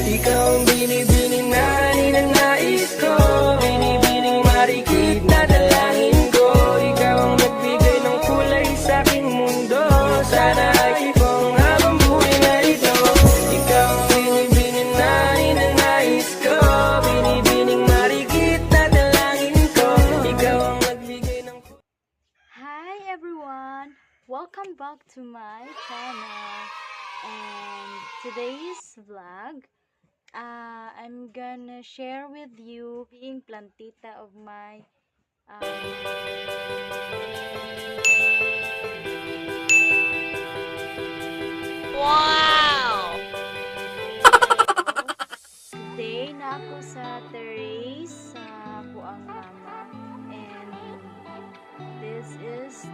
Ikaw ang binibining na ninanais ko, binibining marikit na dalangin ko. Ikaw ang nagbigay ng kulay sa aking mundo. Sana ay ikaw ang habang buhay na ito. Ikaw ang binibining na ninanais ko, binibining marikit na dalangin ko. Ikaw ang nagbigay ng kulay. Hi everyone! Welcome back to my channel. And today's vlog, I'm gonna share with you being plantita of my Wow! Today na ako sa terrace sa Buang Mama, and this is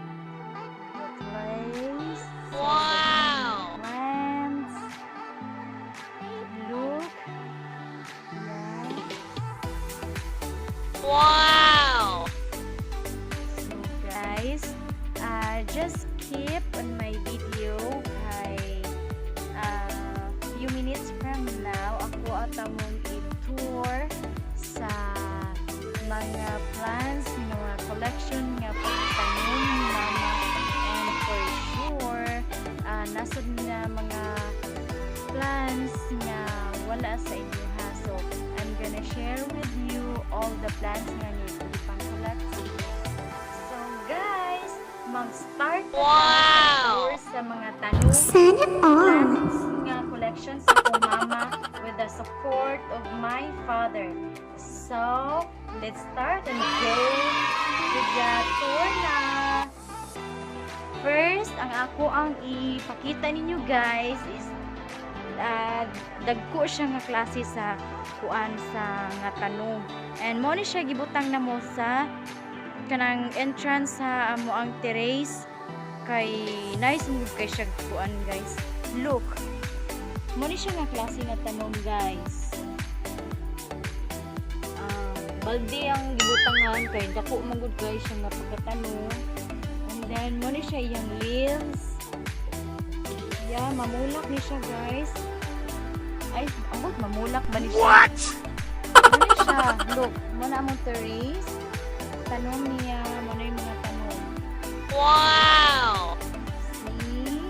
the place. Wow! Plants. Look. Yeah. Wow! So guys, just keep on my video kay few minutes from now ako atamong i-tour sa mga plants, mga collection nga pagtanom ni Mama, and for sure nasod na mga plants nga wala sa inyo ha. So I'm gonna share with you all the plants nga ipang collect. So guys, mag-start na Wow! tour sa mga tanong plants nga collection sa kong mama with the support of my father. So let's start and go to the tour na. First, ang ako ang ipakita ninyo guys is dagko siya nga klase sa kuan sa nga tanong. And mo ni siya gibutang na mo sa kanang entrance sa amo ang terrace, kay nice mo kay siya kuan guys. Look. Mo ni siya nga klase nga tanong guys. Balde ang gibutangan kay dako man gud guys siya nga pagkatanong. And then mo ni siya iyang leaves. Yeah, mamulak ni siya guys. Ay, ambot mamulak ba ni siya? What? Ano ni siya? Look, mo na among terrace. Tanong niya, mo na yung mga tanong. Wow! See?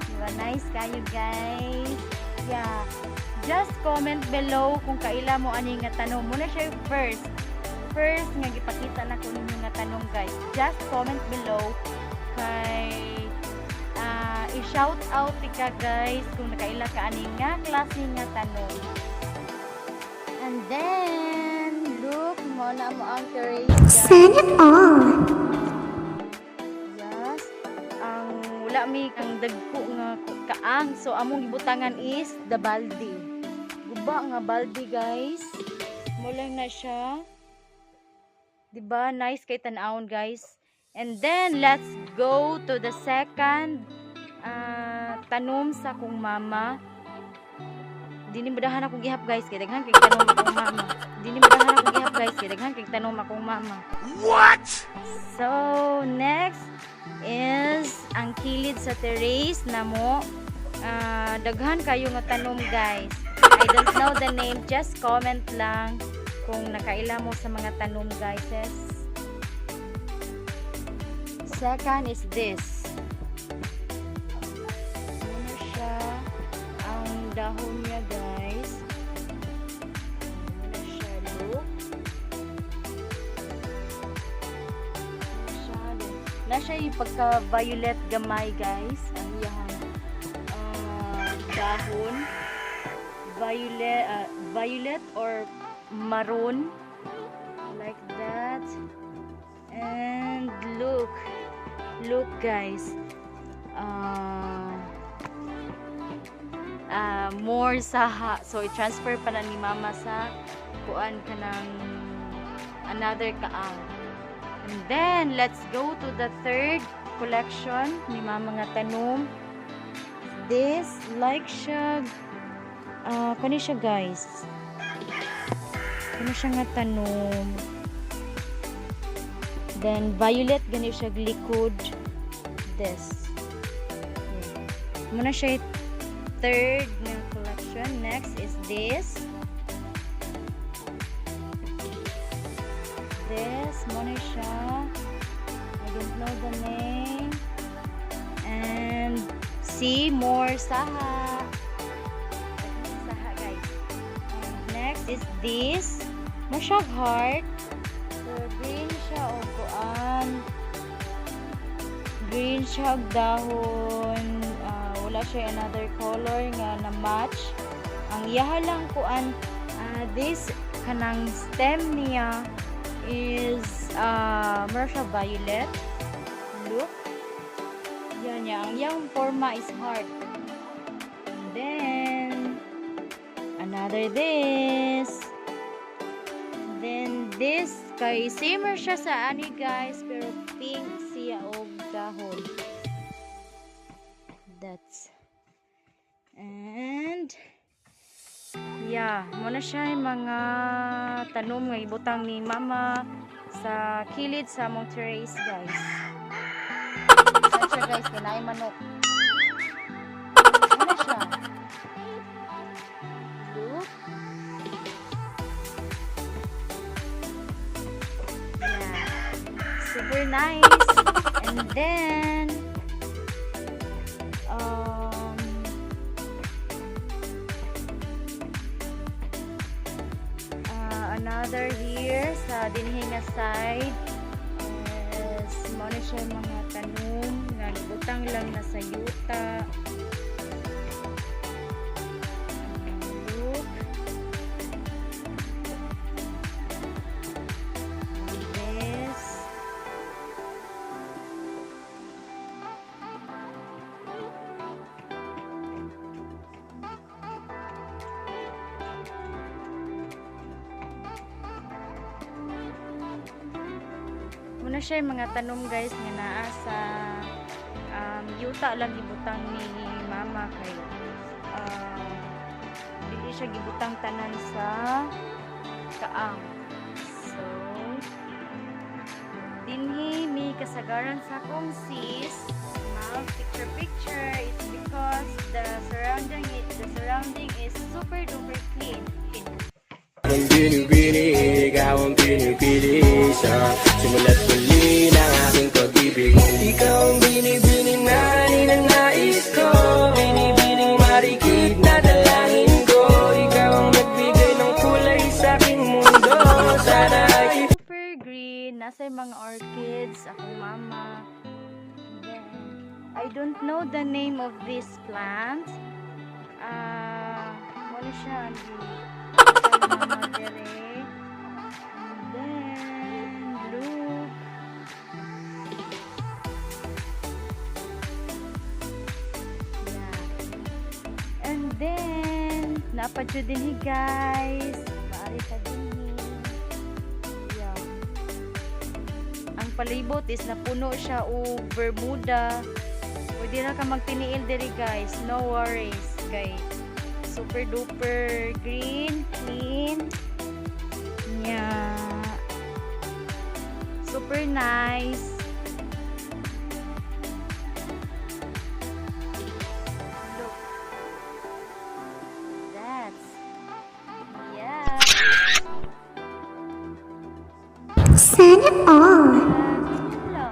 Diba nice kayo guys? Yeah. Just comment below kung kaila mo ani nga tanong. Muna siya yung first. First nga gipakita na ko ninyo nga tanong guys. Just comment below kay i-shout out ka guys kung nakaila ka ani nga klase nga tanong. And then look mo na mo ang terrace guys. Sana all. Yes. Ang wala mi kang dagko nga kaang, so among gibutangan is the balde. Guba nga balde guys. Mo lang na siya. Diba? Nice kay tan-awon guys. And then let's go to the second tanom sa kong mama. Dini mudahan akong gihap guys kay daghan kay tanom akong mama. Dini mudahan akong gihap guys kay daghan kay tanom akong mama. What? So next is ang kilid sa terrace na mo. Daghan kayo nga tanom guys. I don't know the name, just comment lang kung nakaila mo sa mga tanom guys. Second is this. Ano siya? Ang dahon niya guys. Ano siya? Look. Ano siya? Nasa yung pagka-violet gamay guys. Ang iyang dahon. Violet or maroon. Like that. And look. Look guys. More sa so i-transfer pa na ni mama sa kuan kanang another kaang. And then let's go to the third collection ni mama nga tanom. This like siya kani siya guys. Kani siya nga tanom. Then violet gani siya likod. This. Muna siya third na collection. next is this. This, muna siya. I don't know the name. And see more saha. Saha guys. Next is this. Masyag heart. So green siya o kuan. Green siya og dahon. Wala siya another color nga na match. Ang yaha lang kuan this kanang stem niya is mura siya violet. Look. Yan niya. Ang yang forma is heart. And then another this. Then this kay similar siya sa ani guys pero pink siya og dahon. That's and yeah, muna siya yung mga tanom nga ibutang ni mama sa kilid sa among terrace guys. Saan siya guys, kinain manok. Muna siya. Look. Yeah. Super nice. And then another here sa dinhinga side is muna siya mga tanom nga butang lang na sa yuta. Look. This. Muna siya yung mga tanom guys nga naa sa yuta lang gibutang ni mama kay dili siya gibutang tanan sa kaang. So dinhi mi kasagaran sa akong sis na picture it's because the surrounding is super duper clean. Ang binibini, ikaw ang pinipili sa simula't muli ng aking pag-ibig. Ikaw ang binibining na ninanais ko, binibining marikit na dalangin ko. Ikaw ang nagbigay ng kulay sa aking mundo. Sana ay Super green, nasa yung mga orchids, akong mama. And then, I don't know the name of this plant. Ano siya? Mama dere. And then look. Yeah. And then napadyo din guys. Maari ka din. Yeah. Ang palibot is napuno siya o Bermuda. Pwede na ka magtiniil diri guys. No worries kay super duper green, clean. Yeah. Super nice. Look. That's yeah. Sana all. Hello.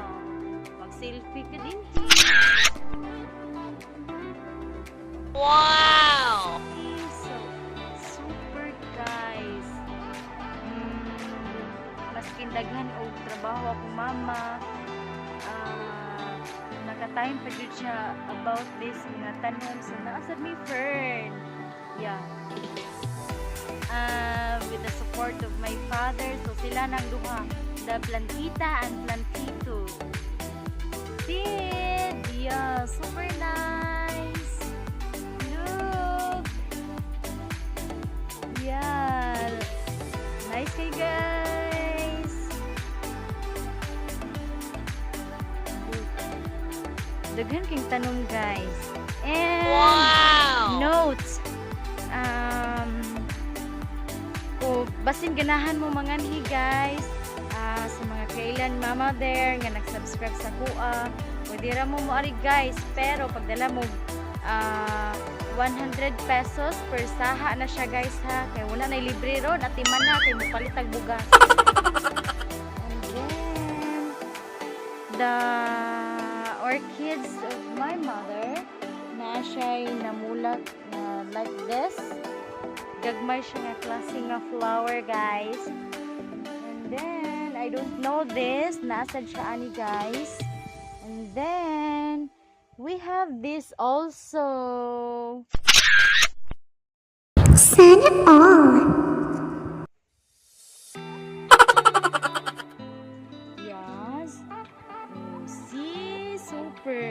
Mag-selfie ka din. Wow! So, super guys. Mas kindaghan og trabaho ako mama. Naka-time pa jud siya about this mga tanom. So, naasad mi fern. Yeah. With the support of my father. So, sila nang duha. The plantita and plantito. Did. Yeah. Super nice. Look. Yeah. Nice kay guys. Daghan king tanong guys. And Wow! notes. Kung basin ganahan mo manganhi guys, sa mga kailan mama there nga nag-subscribe sa kuha, pwede ra mo ari guys, pero pagdala mo 100 pesos per saha na siya guys ha. Kaya wala na libre ron at iman na kay mupalitag bugas. And then the orchids of my mother na siya'y namulak na like this. Gagmay siya nga klase nga flower guys. And then I don't know this. Nasad siya ani guys. And then we have this also. Sana all. Yes. Oh, see, super.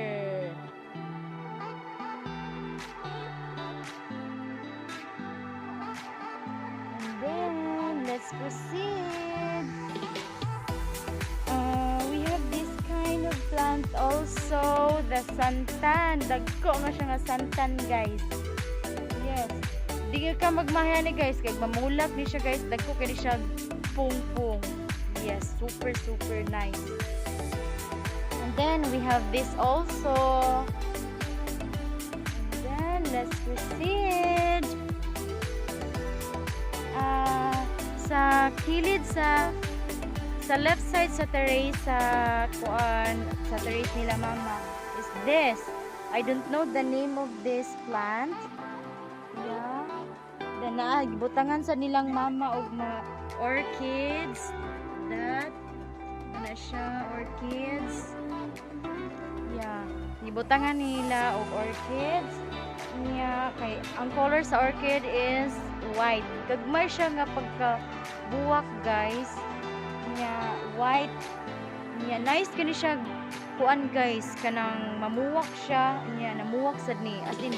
And then let's proceed. We have this kind of plant also, the santan. Dagko nga siya nga santan guys. Yes. Di ka magmahal ni guys, kay mamulak ni siya guys. Dagko kay siya pung-pung. Yes, super nice. And then we have this also. And then let's proceed. Sa kilid sa left side sa terrace sa terrace nila mama is this. I don't know the name of this plant. Yeah. Gibutangan sa nilang mama og mga orchids. That na siya orchids. Yeah. Gibutangan nila og orchids. Yeah, kay ang color sa orchid is white. Gagmay siya nga pagka-buwak guys. Yeah, white. Yeah, nice kani siya kuan guys kanang mamuwak siya. Yeah, namuwak sad ni. As in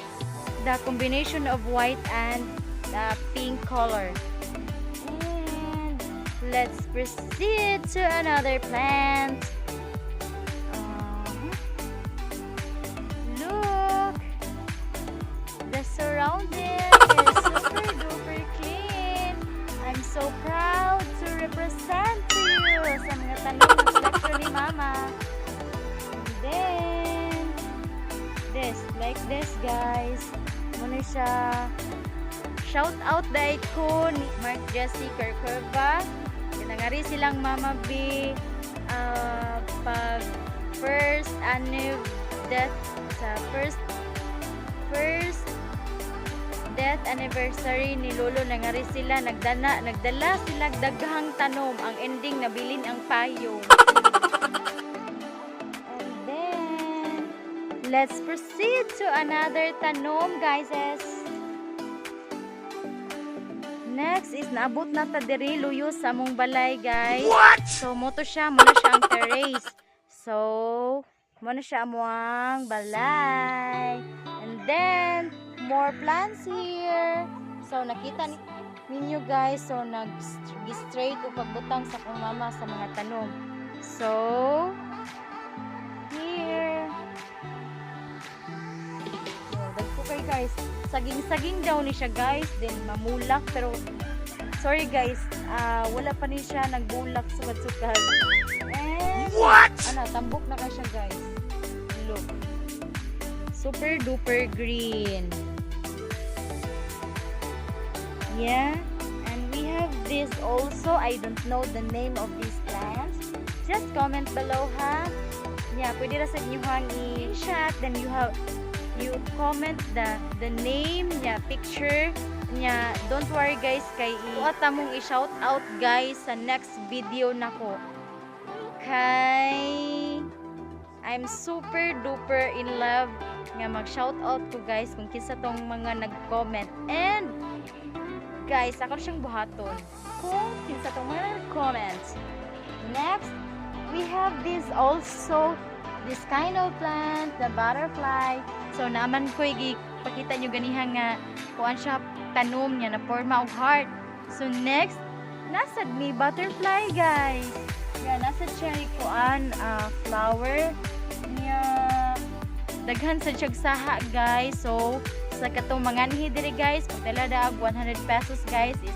the combination of white and the pink color. And let's proceed to another plant. Look, the surrounding is super duper clean. I'm so proud to represent to you sa mga tanong ng selection ni mama. And then this, like this guys. Muna siya. Shout out dahil ko ni Mark Jesse Kerkerva. Tinangari silang Mama B pag first death sa first death anniversary ni Lolo. Nangari sila, nagdala sila daghang tanom. Ang ending nabilin ang payong. And then let's proceed to another tanom guys. Next is naabot na ta diri luyo sa among balay guys. What? So moto siya, muna siya ang terrace. So muna siya amuang balay. And then more plants here. So nakita ninyo guys, so nag-straight o pagbutang sa kong mama sa mga tanom. So here. Dagko kay guys. Saging-saging daw ni siya guys, then mamulak pero sorry guys, wala pa ni siya nagbulak sugad-sugad. And What? tambok na kay siya guys. Look. Super duper green. Yeah, and we have this also. I don't know the name of these plants. Just comment below ha. Yeah, pwede ra sa inyo hang i-chat, then you comment the name niya, picture niya. Don't worry guys, kay among i-shout out guys sa next video nako. Kay I'm super duper in love nga mag-shout out ko guys kung kinsa tong mga nag-comment. And guys, ako siyang buhaton kung kinsa tong mga nag-comment. Next, we have this also, this kind of plant, the butterfly. So naman ko ipakita nyo ganihan nga kuan siya tanom niya na forma of heart. So next, nasad mi butterfly guys. Yeah, nasad siya kuan flower niya. Daghan sa siyag saha guys. So sa katong manganhi diri guys, kung talada 100 pesos guys is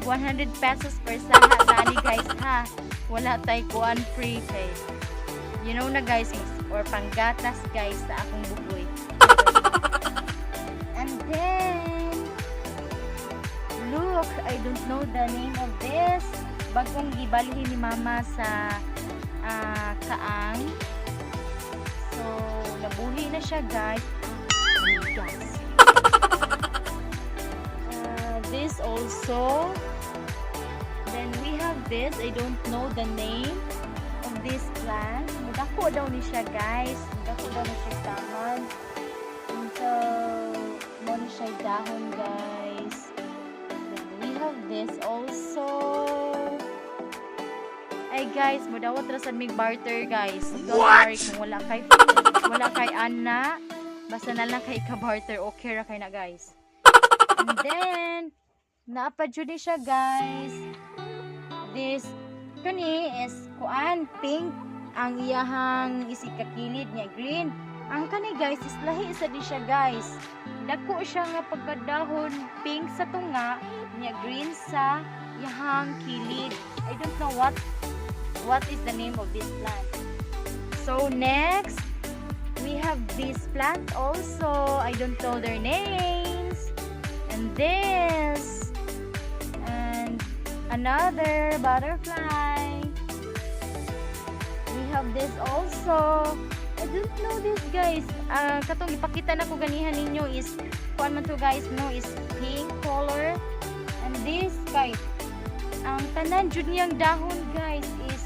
100 pesos per saha tani guys ha. Wala tay kuan free kay. You know na guys, or panggatas guys sa akong buboy. And look, I don't know the name of this. Bagong gibalhin ni mama sa kaang. So, nabuhi na siya, guys. Yes. This also. Then we have this. I don't know the name of this plant. Madako daw ni siya, guys. Madako daw ni siya taman. So, mo ni siya dahon, guys. Then we have this also. Ay, guys, madawat rasan mig barter, guys. Don't worry kung wala kay Anna. Basta na lang kay ka-barter. Okay ra kay na, guys. And then, naapad yun siya, guys. This, kani is, kuan, pink, ang iyahang isikakilid niya, green. Ang kani, guys, is lahi isa di siya, guys. Dako siya nga pagkadahon, pink sa tunga, niya green sa iyahang kilid. I don't know what is the name of this plant. So, next, we have this plant also. I don't know their names. And this. And another butterfly. We have this also. I don't know this, guys. Katong ipakita na ko ganihan ninyo is, kuan man to, guys, no, is pink color. And this, guys, ang tanan jud niyang dahon, guys, is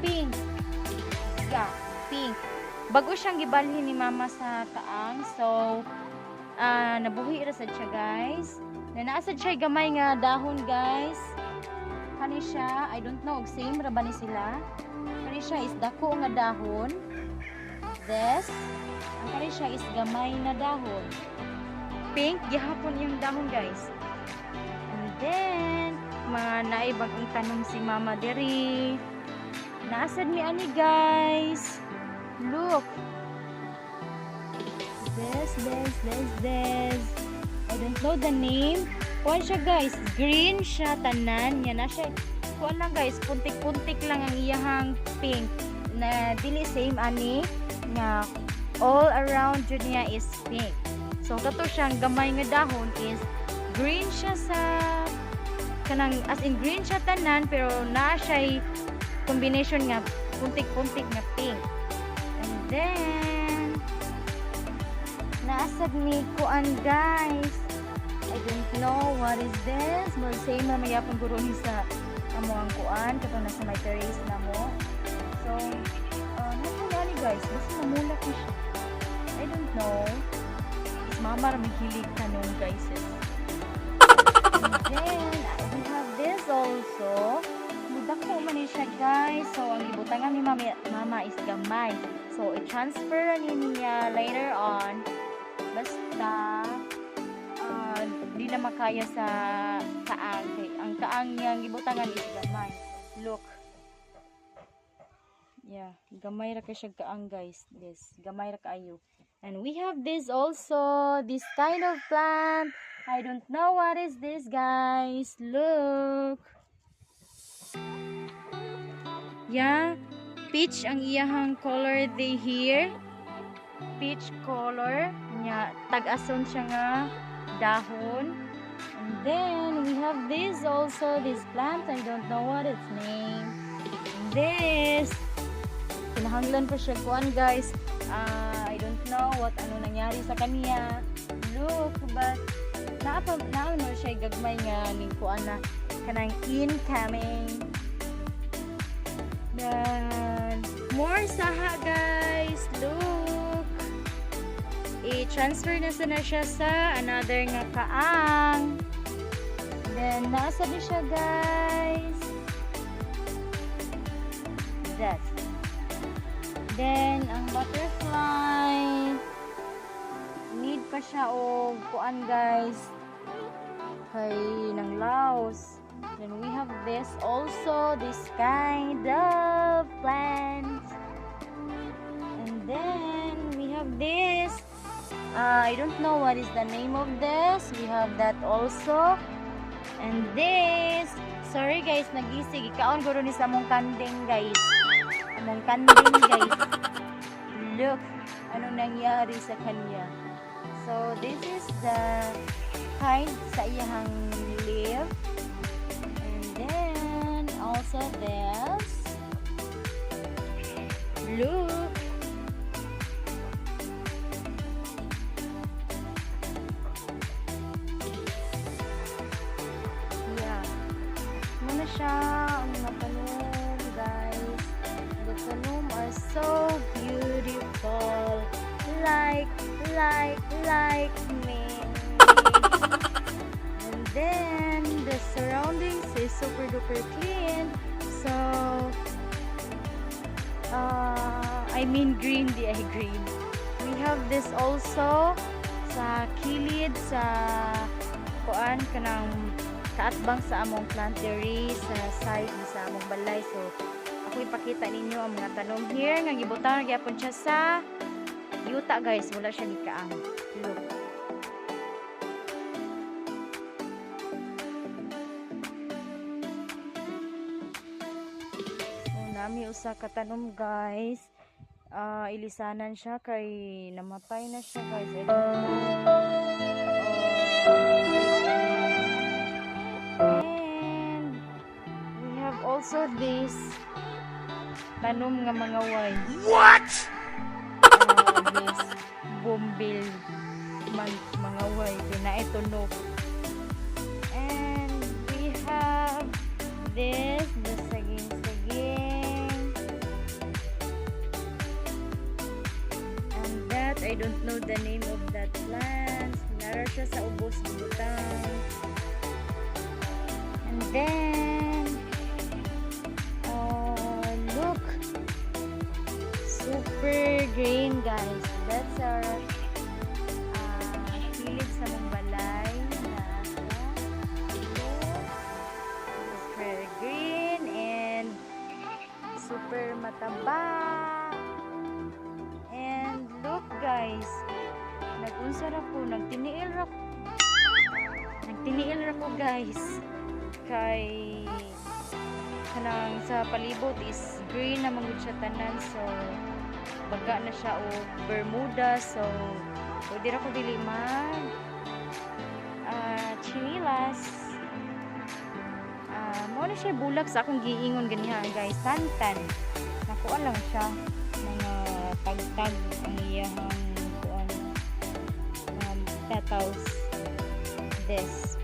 pink. Yeah, pink. Bago siyang gibalhin ni mama sa taang. So, nabuhi ra sad siya, guys. Na naasad siya gamay nga dahon, guys. Kani siya, I don't know, same ra ba ni sila? Kani siya is dako nga dahon. This, ang kani siya is gamay na dahon. Pink, gihapon yung dahon, guys. And then, mga naibang ang tanong si mama diri. Naasad ni ani, guys. Look. This. I don't know the name. Kuan siya, guys. Green siya, tanan. Yan na siya. Kuan lang, guys. Puntik-puntik lang ang iyahang pink. Na dili same ani. Nga all around yun niya is pink. So, kato siyang gamay nga dahon is green siya sa kanang, as in green siya tanan, pero na siya combination nga puntik-puntik nga pink. And then, naasad ni kuan, guys. I don't know what is this. More same na mayapang guro ni sa amo ang kuan. Katong nasa may terrace na mo. So, nakulani, guys. Basta namulak ni siya. I don't know. Is mama raming hilig tanong, guys. And then, we have this also. Mudako man ni siya, guys. So, ang ibutangan ni mama is gamay. So, i-transfer niya later on. Basta, di na makaya sa kaang. Ang kaang niyang ibutangan is gamay. Look. Yeah, gamay ra ka siya kaang, guys. This, gamay ra kaayo. And we have this also, this kind of plant. I don't know what is this, guys. Look. Yeah, peach ang iyahang color they here. Peach color. Nya, tag-ason siya nga dahon. And then, we have this also, this plant. I don't know what its name. And this. Pinahanglan pa siya kuan, guys. I don't know what ano nangyari sa kanya. Look, but naano siya gagmay nga ning kuan na kanang incoming. Then, more saha, guys. Look. I-transfer na siya sa another nga kaang. Then, nasa din siya, guys. That. Then, ang butterfly, need pa siya o kuan, guys, kay ng laos. Then, we have this also, this kind of plant. And then, we have this. I don't know what is the name of this. We have that also. And this. Sorry, guys, nagisig. Ikaon guro ni sa mong kanding, guys. Among kanding, guys. Look, anong nangyari sa kanya. So, this is the kind sa iyang leaf. so beautiful, like me. And then the surroundings is super duper clean. So I mean green, di ay green. We have this also sa kilid sa kuan kanang kaatbang sa among plantery sa side sa among balay. So ako ipakita ninyo ang mga tanom here nga gibutang gyapon siya sa yuta guys, wala siya ni kaang. Look. Nami usa ka tanom guys. Ilisanan siya kay namatay na siya guys. I don't know. And we have also this tanom nga mga way. What? This bumbil mga way na ito no. And we have this the saging. And that I don't know the name of that plant. Nara siya sa ubos butang. And then look, super green guys. That's our kilid sa mong balay na super green and super mataba. And look guys, nagunsa ra ko, nagtiniil ra ko guys kay kanang sa palibot is green na magud siya tanan. So baga na siya o Bermuda, so pwede ra ko dili mag chinilas. Mo na siya bulag sa akong giingon ganiha guys, santan nakuha lang siya mga tagtag ang iyahang kuan petals. This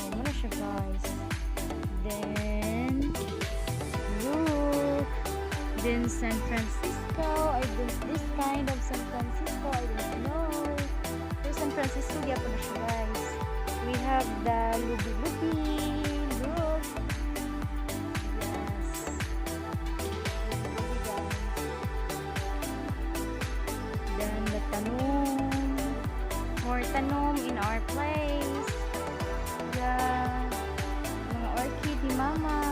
mo na siya guys. Then look, then San Francisco, this kind of San Francisco, I don't know. Pero San Francisco gyapon na siya guys. We have the lubi-lubi. Look. Yes. Lubi-lubi guys. Then the tanom. More tanom in our place. Yeah. Mga orchid ni mama.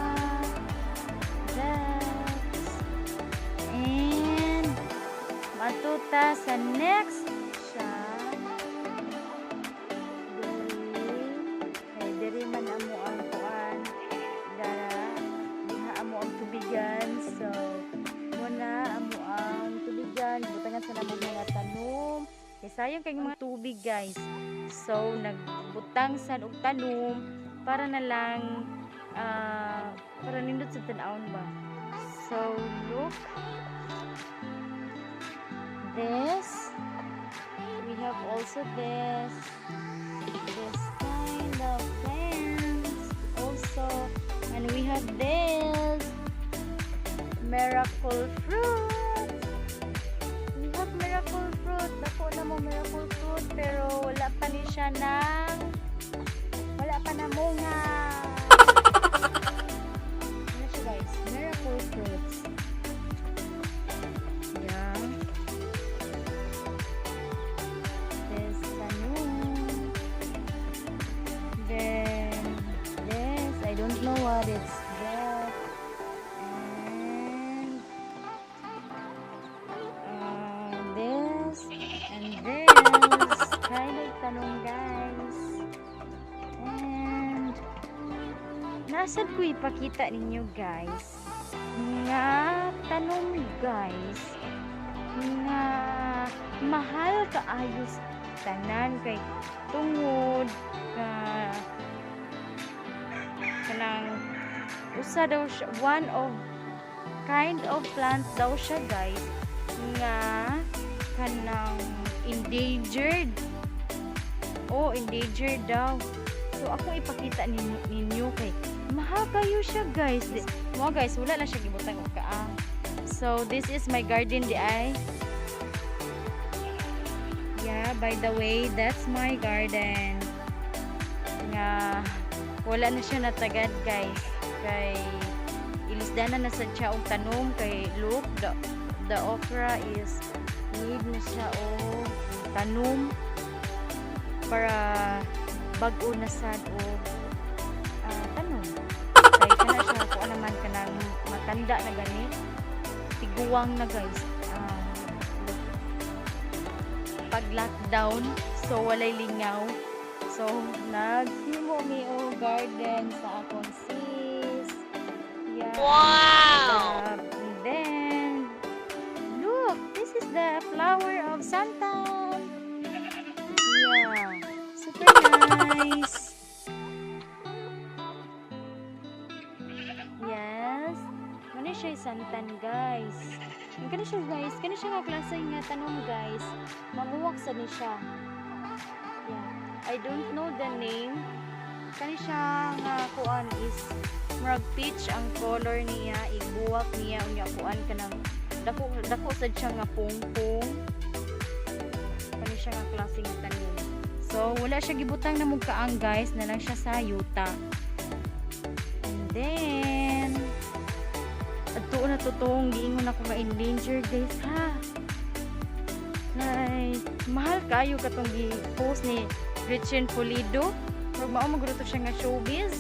And matuta sa next siya. Diri man amo ang kuan. Diha amo ang tubigan. So muna amo ang tubigan. Butangan sa namog mga tanom. Kay sayang kay mga tubig guys. So nagbutang sa og tanom para na lang para nindot sa tan-awon ba. So look, this we have also this kind of plants also, and we have this miracle fruit. We have miracle fruit. Dako na mo miracle fruit pero wala pa ni siya wala pa na munga. Guys, miracle fruits. Yeah. This tanom. Then this, I don't know what it's that. And this and this kind of tanom guys. And nasad ko ipakita ninyo guys nga tanom guys nga mahal kaayos tanan kay tungod kanang usa daw siya, one of kind of plant daw siya guys nga kanang endangered endangered daw. So ako ipakita ninyo kay mahal kayo siya guys. Mo guys, wala na siya gibutang og kaang. So this is my garden di ay. Yeah, by the way, that's my garden. Nga wala na siya natagad guys. Kay ilisdanan na sa siya og tanom kay look the okra is need na siya og tanom para bag-o na sad og tanom. Kay kana siya ko naman kanang matanda na gani. Tiguwang na guys. Pag lockdown, so walay lingaw. So naghimo mi og garden sa akong sis. Yeah. Wow! And then look, this is the flower of santan. Yeah, super nice. Yes, ano siya santan guys. Kani siya guys, kani siya nga klase nga tanong guys. Mamuwak sa ni siya. Yeah, I don't know the name. Kani siya nga kuan is murag peach ang color niya, iguwak niya unya kuan kanang dako sad siya nga pungpong. Kani siya nga klase nga tanom. So wala siya gibutang na mugkaang guys, na lang siya sa yuta. And then adto na totong giingon ako nga endanger guys ha. Ay, mahal kayo katong gi-post ni Gretchen Pulido. Pag mao magruto siya nga showbiz.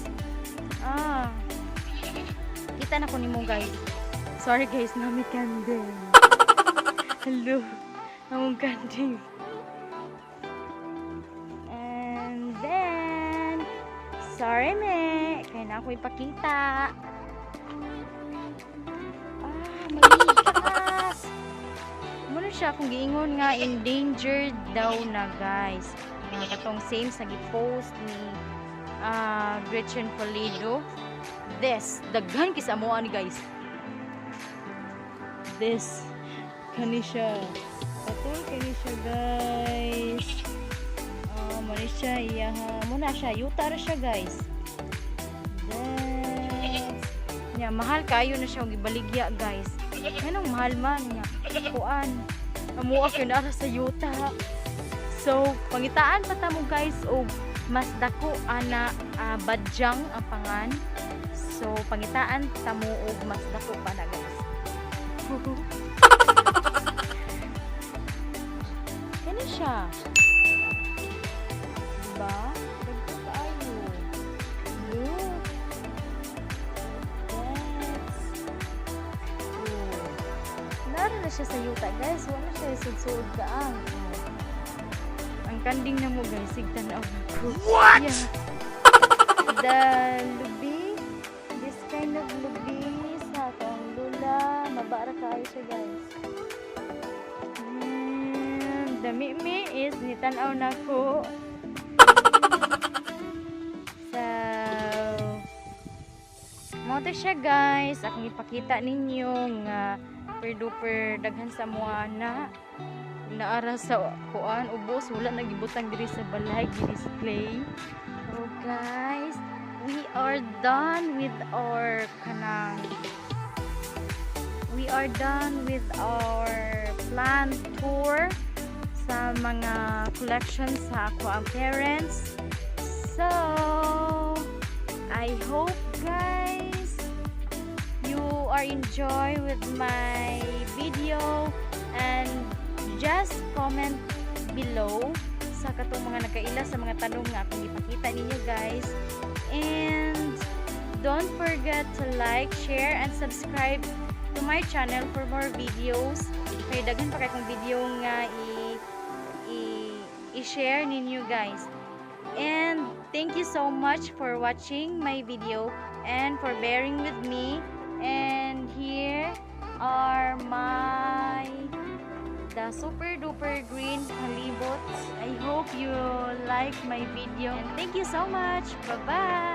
Kita na ko nimo guys. Sorry guys, nami candle. Hello. Among candle. And then sorry me, kaya na ako ipakita. Malikas. Muna siya kung giingon nga endangered daw na guys. Nga katong same sa gi-post ni Gretchen Pulido. This, daghan kisa mo ani guys. This, kani siya. Katong kani siya guys. Muna siya, muna siya. Yuta ra siya guys. Nya mahal kayo na siya og ibaligya guys. Anong mahal man nga kuan. Amuak yun ara sa yuta. So pangitaan pa ta mo guys og mas dako ana badyang ang pangan. So pangitaan ta mo og mas dako pa na guys. Kani siya. Diba? Dagko kaayo. Look. Nara na siya sa yuta guys, wala siya sudsud kaang. Ang kanding na mo guys, sigtan na ako. What? Yeah. The lubi, this kind of lubi sa akong lula, mabara kayo siya guys. The mimi is nitanaw na ko. So mo to siya guys, akong ipakita ninyo nga super duper daghan sa mga naara sa kuan ubos wala nagibutang diri sa balay gi-display. So guys, we are done with our planned tour sa mga collections sa ako ang parents. So I hope guys you are enjoy with my video and just comment below sa katong mga nakaila sa mga tanong nga akong ipakita ninyo guys, and don't forget to like, share and subscribe to my channel for more videos. Kaya daghan pa kay kong video nga i-share ninyo guys. And thank you so much for watching my video and for bearing with me. And here are the super duper green halibots. I hope you like my video and thank you so much. Bye bye.